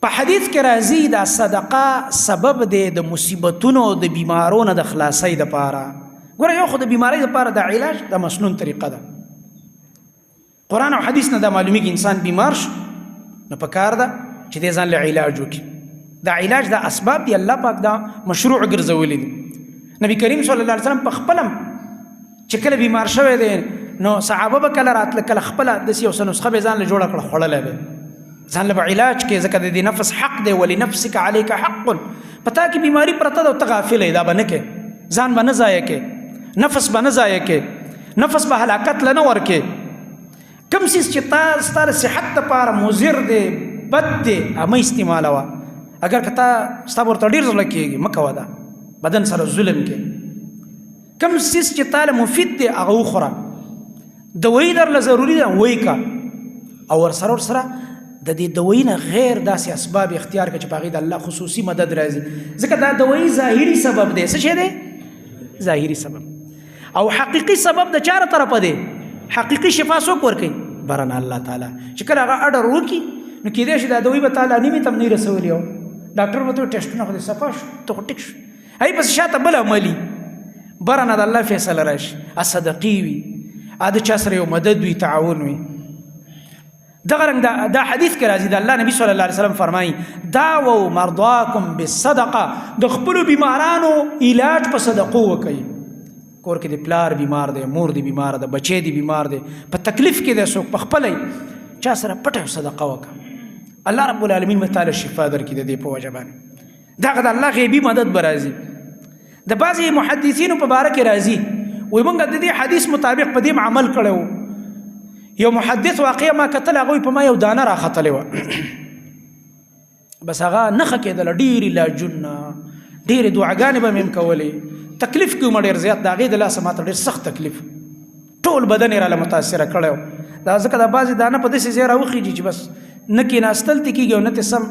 په حدیث کې راځي دا صدقه سبب دی د مصیبتونو د بیمارونو د خلاصۍ دپاره. ګوره یو خو د بیمارۍ دپاره د علاج د مسنون طریقه ده. قرآن او حدیث نه دا معلومیږي انسان بیمار شو نو په کار ده چې دې ځان له علاج وکړي. دا علاج دا اسباب دي الله پاک دا مشروع ګرځولي دي. نبی کریم صلی الله علیه وسلم په خپلم چې کله بیمار شوی دی نو صحابه به کله راتله کله خپله داسې یو څه نسخه به ځان له جوړه کړه خوړلی به ځان له به علاج کې ځکه د دې نفس حق دی ولنفسک علیک حق پتا کې بیماری پرته ده او ته غافل دا به نه کې ځان به نه ضایع کې نفس به نه ضایع کې نفس به هلاکت له نه ورکې کوم څیز چې تا ستا د صحت دپاره مضر دی بد دی مه استعمالوه اگر که تا ستا به ورته ډېر زړه کېږي مه کوه دا بدن سره ظلم کې کوم څیز چې تا له مفید دی هغه وخوره دوایي درله ضروري ده وایي کا او ورسره د دې دوایي نه غیر داسې اسباب اختیار کړه چې په هغې د الله خصوصي مدد راځي ځکه دا دوایي ظاهري سبب دی څه شی دی ظاهري سبب او حقیقي سبب د چا طرفه دی حقیقي شفا څوک ورکوي برنه الله تعالی چې کله هغه اډر وکړي نو کېدای شي دا دوایي به تعالی نیمې ته هم نه رسولي او ډاکټر به ته ټېسټونه خو دې صفا شو ته خو ټیک شو هغې پسې شاته بل عملي برنه د الله فیصله راشي صدقې وي د چا سره یو مدد وي تعاون وي دغه رنګ دا حدیث کې راځي د الله نبی صلی الله علیه وسلم فرمایي داووا مرضاکم بالصدقه د خپلو بیمارانو علاج په صدقو وکوي کور کې د پلار بیمار دی مور دی بیمار ده بچی دی بیمار دی په تکلیف کې دی څوک په خپله چا سره پټه صدقه وکړه الله رب العالمین به تعالی شفا درکړي د دې په وجه باندې دغه د الله غیبي مدد به راځي د بعضې محدثینو په باره کې راځي وایي موږ د دې حدیث مطابق په دې عمل کړی یو محدث واقعه ما کتل هغوی په ما یو دانه راختلی وه بس هغه نښه کېدله ډېرې علاجونه ډېرې دعاګانې به مې هم کولې تکلیف کې ومه ډېر زیات د هغې د لاسه ماته ډېر سخت تکلیف ټول بدن یې راله متاثره کړی و دا ځکه دا بعضې دانه په داسې ځای راوخېږي چې بس نه کېناستل ته کېږي او نه ته سم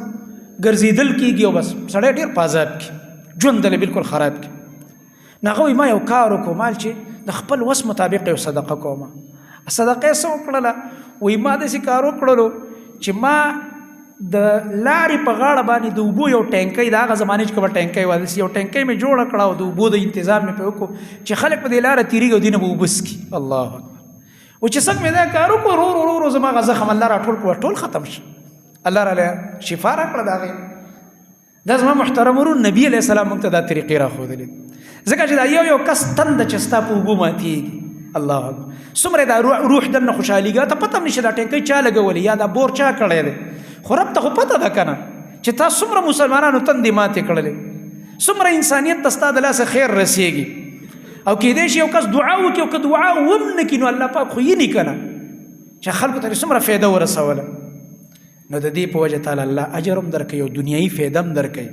ګرځېدل کېږي او بس سړی ډېر په عذاب کې ژوند دله بلکل خراب کې نو هغه وایي ما یو کار وکړو مال چې د خپل وس مطابق یو صدقه کومه صدقه یې څه وکړله وایي ما داسې کار وکړلو چې ما د لارې په غاړه باندې د اوبو یو ټینکی د هغه زمانې چې کومه ټینکی وه داسې یو ټینکی مې جوړه کړه او د اوبو د انتظام مې پرې وکړو چې خلک په دې لاره تېرېږي او دې نه به اوبه څکي الله اکبر و چې څنګه مې دا کار وکړو ورو ورو زما هغه زخم الله راټول کړو ټول ختم شو الله راله شفا راکړه د هغې دا زما محترم ورور نبي علیه السلام موږ ته دا طریقې راښودلې ځکه چې دا یو کس تنده چې ستا په اوبو ماتېږي الله اکبر څومره دا روح دننه خوشحالېږي ته پته هم نشته دا ټینکی چا لګولی یا دا بور چا کړی دی خو رب ته خو پته ده که نه چې تا څومره مسلمانانو تندې ماتې کړلې څومره انسانیت ته ستا د لاسه خیر رسېږي او کېدای شي یو کس دعا وکړي او که دعا وم نه کړي نو الله پاک خو یې که نه چې خلکو ته څومره فایده ورسوله نو د دې په وجه تعالی الله اجر هم درکوي او دنیایي فایده هم درکوي